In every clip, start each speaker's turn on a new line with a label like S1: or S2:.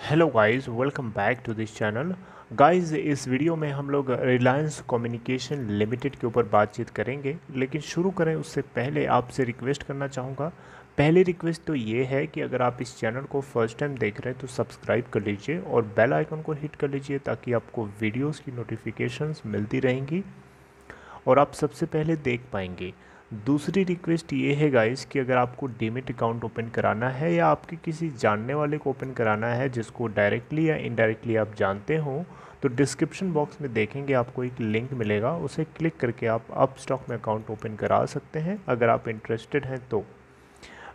S1: Hello guys, welcome back to this channel. Guys, इस video में हम लोग रिलायंस कम्युनिकेशन लिमिटेड के ऊपर बातचीत करेंगे, लेकिन शुरू करें उससे पहले आपसे रिक्वेस्ट करना चाहूँगा। पहली रिक्वेस्ट तो ये है कि अगर आप इस चैनल को फर्स्ट टाइम देख रहे हैं तो सब्सक्राइब कर लीजिए और बेल आइकन को हिट कर लीजिए ताकि आपको वीडियोस की नोटिफिकेशंस मिलती रहेंगी और आप सबसे पहले देख पाएंगे। दूसरी रिक्वेस्ट ये है गाइस कि अगर आपको डीमैट अकाउंट ओपन कराना है या आपके किसी जानने वाले को ओपन कराना है जिसको डायरेक्टली या इनडायरेक्टली आप जानते हो, तो डिस्क्रिप्शन बॉक्स में देखेंगे आपको एक लिंक मिलेगा, उसे क्लिक करके आप अपस्टॉक में अकाउंट ओपन करा सकते हैं अगर आप इंटरेस्टेड हैं तो।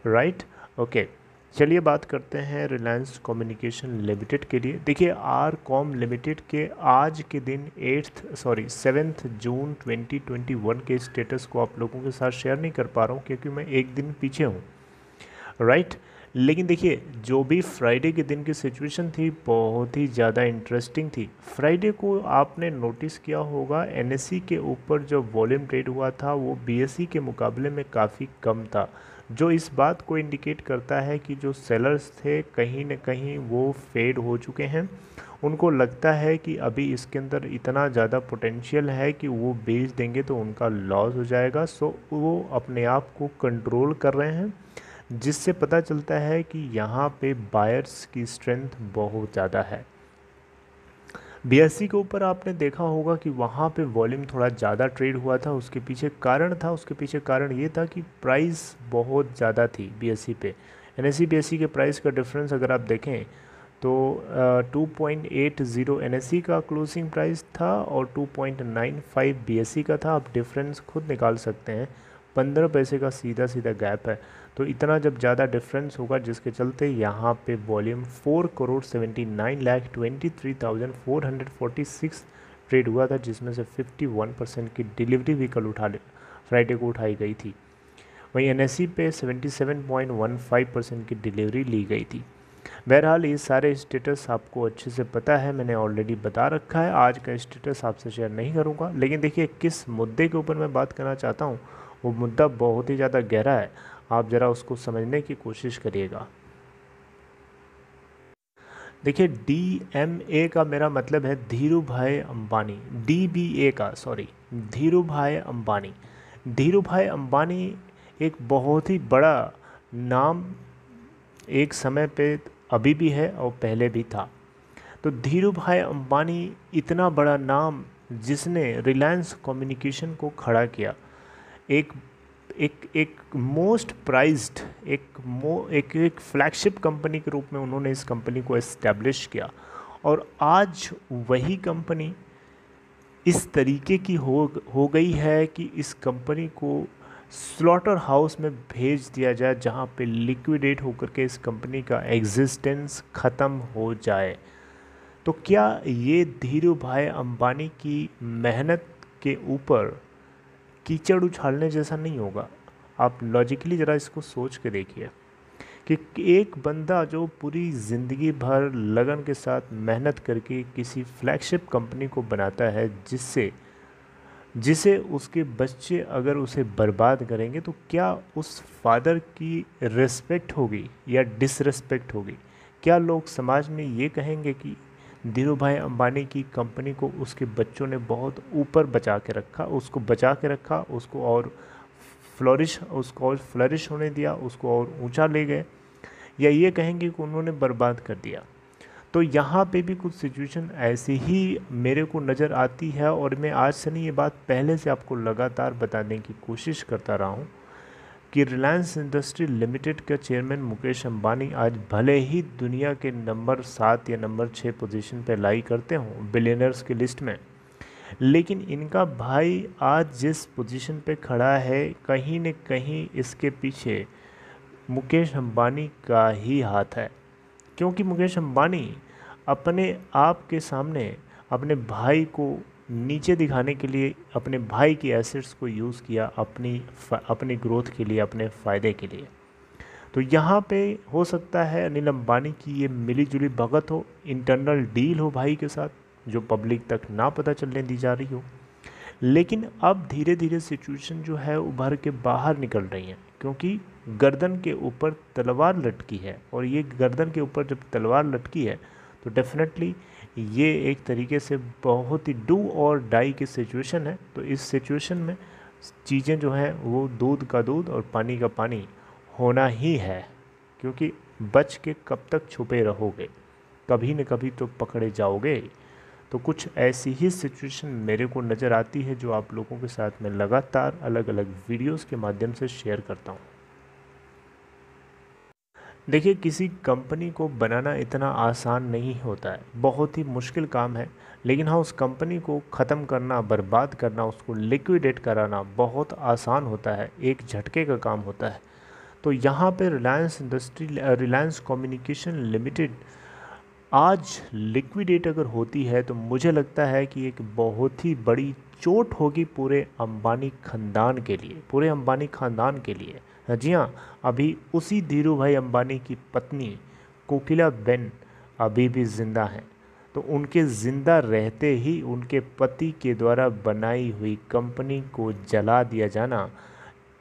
S1: Right, okay. चलिए बात करते हैं रिलायंस कम्युनिकेशन लिमिटेड के लिए। देखिए, आर कॉम लिमिटेड के आज के दिन 7 जून 2021 के स्टेटस को आप लोगों के साथ शेयर नहीं कर पा रहा हूँ क्योंकि मैं एक दिन पीछे हूँ। राइट, लेकिन देखिए, जो भी फ्राइडे के दिन की सिचुएशन थी बहुत ही ज़्यादा इंटरेस्टिंग थी। फ्राइडे को आपने नोटिस किया होगा एनएसई के ऊपर जो वॉल्यूम ट्रेड हुआ था वो बीएसई के मुकाबले में काफ़ी कम था, जो इस बात को इंडिकेट करता है कि जो सेलर्स थे कहीं न कहीं वो फेड हो चुके हैं। उनको लगता है कि अभी इसके अंदर इतना ज़्यादा पोटेंशियल है कि वो बेच देंगे तो उनका लॉस हो जाएगा, सो वो अपने आप को कंट्रोल कर रहे हैं, जिससे पता चलता है कि यहाँ पे बायर्स की स्ट्रेंथ बहुत ज़्यादा है। बीएससी के ऊपर आपने देखा होगा कि वहाँ पे वॉल्यूम थोड़ा ज़्यादा ट्रेड हुआ था। उसके पीछे कारण ये था कि प्राइस बहुत ज़्यादा थी बीएससी पे। एनएससी बीएससी के प्राइस का डिफरेंस अगर आप देखें तो 2.80 एनएससी का क्लोजिंग प्राइस था और 2.95 बीएससी का था। आप डिफरेंस खुद निकाल सकते हैं, 15 पैसे का सीधा सीधा गैप है। तो इतना जब ज़्यादा डिफरेंस होगा जिसके चलते यहाँ पे वॉल्यूम 4,79,23,446 ट्रेड हुआ था, जिसमें से 51% की डिलीवरी भी कल फ्राइडे को उठाई गई थी। वहीं एनएससी पे 77.15% की डिलीवरी ली गई थी। बहरहाल ये सारे स्टेटस आपको अच्छे से पता है, मैंने ऑलरेडी बता रखा है। आज का स्टेटस आपसे शेयर नहीं करूंगा, लेकिन देखिए किस मुद्दे के ऊपर मैं बात करना चाहता हूँ वो मुद्दा बहुत ही ज़्यादा गहरा है। आप ज़रा उसको समझने की कोशिश करिएगा। देखिए, DMA का मेरा मतलब है धीरू भाई अंबानी। DBA का, सॉरी, धीरू भाई अंबानी। धीरू भाई अंबानी एक बहुत ही बड़ा नाम एक समय पे अभी भी है और पहले भी था। तो धीरू भाई अंबानी इतना बड़ा नाम जिसने रिलायंस कम्युनिकेशन को खड़ा किया, एक एक एक मोस्ट प्राइज्ड एक फ्लैगशिप कंपनी के रूप में उन्होंने इस कंपनी को एस्टेब्लिश किया। और आज वही कंपनी इस तरीके की हो गई है कि इस कंपनी को स्लॉटर हाउस में भेज दिया जाए, जहां पे लिक्विडेट होकर के इस कंपनी का एग्जिस्टेंस ख़त्म हो जाए। तो क्या ये धीरू भाई अंबानी की मेहनत के ऊपर कीचड़ उछालने जैसा नहीं होगा? आप लॉजिकली ज़रा इसको सोच के देखिए कि एक बंदा जो पूरी ज़िंदगी भर लगन के साथ मेहनत करके किसी फ्लैगशिप कंपनी को बनाता है, जिसे उसके बच्चे अगर उसे बर्बाद करेंगे तो क्या उस फादर की रिस्पेक्ट होगी या डिसरिस्पेक्ट होगी? क्या लोग समाज में ये कहेंगे कि धीरू भाई अंबानी की कंपनी को उसके बच्चों ने बहुत ऊपर बचा के रखा, उसको और फ्लरिश होने दिया, उसको और ऊंचा ले गए? या ये कहेंगे कि उन्होंने बर्बाद कर दिया? तो यहाँ पे भी कुछ सिचुएशन ऐसी ही मेरे को नज़र आती है, और मैं आज से नहीं, ये बात पहले से आपको लगातार बताने की कोशिश करता रहा हूँ कि रिलायंस इंडस्ट्री लिमिटेड का चेयरमैन मुकेश अंबानी आज भले ही दुनिया के नंबर 7 या नंबर 6 पोजीशन पे लाई करते हों बिलियनर्स की लिस्ट में, लेकिन इनका भाई आज जिस पोजीशन पे खड़ा है कहीं न कहीं इसके पीछे मुकेश अंबानी का ही हाथ है। क्योंकि मुकेश अंबानी अपने आप के सामने अपने भाई को नीचे दिखाने के लिए अपने भाई की एसेट्स को यूज़ किया अपनी ग्रोथ के लिए, अपने फ़ायदे के लिए। तो यहाँ पे हो सकता है अनिल अंबानी की ये मिली जुली भगत हो, इंटरनल डील हो भाई के साथ, जो पब्लिक तक ना पता चलने दी जा रही हो। लेकिन अब धीरे धीरे सिचुएशन जो है उभर के बाहर निकल रही है, क्योंकि गर्दन के ऊपर तलवार लटकी है, और ये गर्दन के ऊपर जब तलवार लटकी है तो डेफिनेटली ये एक तरीके से बहुत ही डू और डाई की सिचुएशन है। तो इस सिचुएशन में चीज़ें जो हैं वो दूध का दूध और पानी का पानी होना ही है, क्योंकि बच के कब तक छुपे रहोगे, कभी न कभी तो पकड़े जाओगे। तो कुछ ऐसी ही सिचुएशन मेरे को नज़र आती है जो आप लोगों के साथ में लगातार अलग अलग वीडियोस के माध्यम से शेयर करता हूँ। देखिए, किसी कंपनी को बनाना इतना आसान नहीं होता है, बहुत ही मुश्किल काम है। लेकिन हाँ, उस कंपनी को ख़त्म करना, बर्बाद करना, उसको लिक्विडेट कराना बहुत आसान होता है, एक झटके का काम होता है। तो यहाँ पे रिलायंस कम्युनिकेशन लिमिटेड आज लिक्विडेट अगर होती है तो मुझे लगता है कि एक बहुत ही बड़ी चोट होगी पूरे अंबानी ख़ानदान के लिए, पूरे अंबानी ख़ानदान के लिए। जी हाँ, अभी उसी धीरू भाई अंबानी की पत्नी कोकिला बेन अभी भी ज़िंदा हैं। तो उनके ज़िंदा रहते ही उनके पति के द्वारा बनाई हुई कंपनी को जला दिया जाना,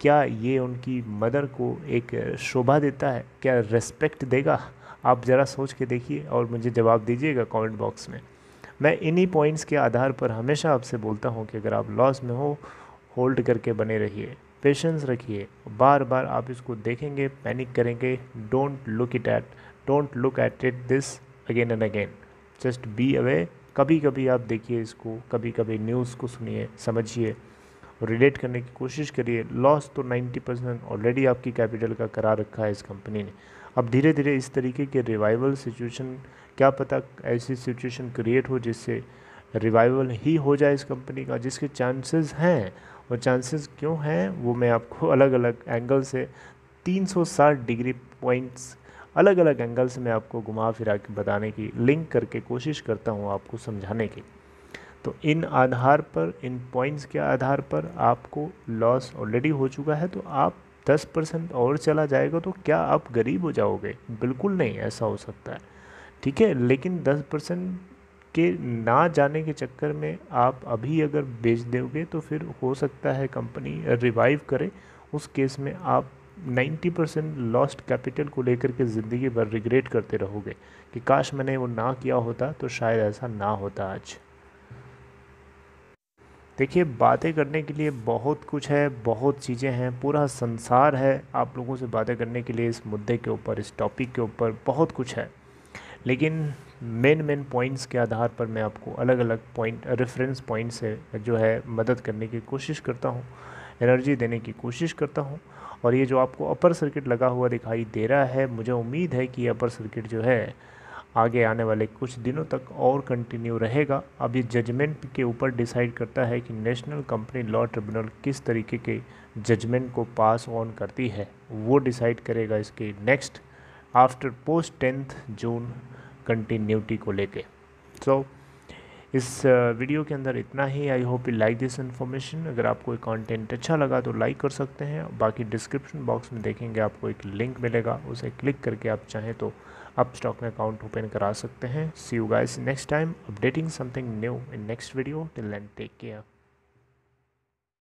S1: क्या ये उनकी मदर को एक शोभा देता है, क्या रेस्पेक्ट देगा? आप ज़रा सोच के देखिए और मुझे जवाब दीजिएगा कमेंट बॉक्स में। मैं इन्हीं पॉइंट्स के आधार पर हमेशा आपसे बोलता हूँ कि अगर आप लॉस में हो, होल्ड करके बने रहिए, पेशेंस रखिए। बार बार आप इसको देखेंगे, पैनिक करेंगे, don't look at it this again and again, just be away. कभी कभी आप देखिए इसको, कभी कभी न्यूज़ को सुनिए, समझिए, रिलेट करने की कोशिश करिए। लॉस तो 90% ऑलरेडी आपकी कैपिटल का करा रखा है इस कंपनी ने। अब धीरे धीरे इस तरीके के रिवाइवल सिचुएशन, क्या पता ऐसी सिचुएशन क्रिएट हो जिससे रिवाइवल ही हो जाए इस कंपनी का, जिसके चांसेस हैं। और चांसेस क्यों हैं वो मैं आपको अलग अलग एंगल से 360 डिग्री पॉइंट्स, अलग अलग एंगल से मैं आपको घुमा फिरा के बताने की, लिंक करके कोशिश करता हूँ आपको समझाने की। तो इन आधार पर, इन पॉइंट्स के आधार पर आपको लॉस ऑलरेडी हो चुका है, तो आप 10% और चला जाएगा तो क्या आप गरीब हो जाओगे? बिल्कुल नहीं, ऐसा हो सकता है, ठीक है। लेकिन 10% के ना जाने के चक्कर में आप अभी अगर बेच दोगे तो फिर हो सकता है कंपनी रिवाइव करे। उस केस में आप 90% लॉस्ट कैपिटल को लेकर के ज़िंदगी भर रिग्रेट करते रहोगे कि काश मैंने वो ना किया होता तो शायद ऐसा ना होता आज। देखिए, बातें करने के लिए बहुत कुछ है, बहुत चीज़ें हैं, पूरा संसार है आप लोगों से बातें करने के लिए। इस मुद्दे के ऊपर, इस टॉपिक के ऊपर बहुत कुछ है, लेकिन मेन पॉइंट्स के आधार पर मैं आपको अलग अलग पॉइंट, रेफरेंस पॉइंट से जो है मदद करने की कोशिश करता हूँ, एनर्जी देने की कोशिश करता हूँ। और ये जो आपको अपर सर्किट लगा हुआ दिखाई दे रहा है, मुझे उम्मीद है कि अपर सर्किट जो है आगे आने वाले कुछ दिनों तक और कंटिन्यू रहेगा। अब ये जजमेंट के ऊपर डिसाइड करता है कि नेशनल कंपनी लॉ ट्रिब्यूनल किस तरीके के जजमेंट को पास ऑन करती है, वो डिसाइड करेगा इसके next after post 10th June continuity को लेके। सो इस वीडियो के अंदर इतना ही। I hope you like this information. अगर आपको कंटेंट अच्छा लगा तो लाइक कर सकते हैं। बाकी डिस्क्रिप्शन बॉक्स में देखेंगे आपको एक लिंक मिलेगा, उसे क्लिक करके आप चाहें तो आप स्टॉक में अकाउंट ओपन करा सकते हैं। See you guys next time, updating something new in next video. Till then take care.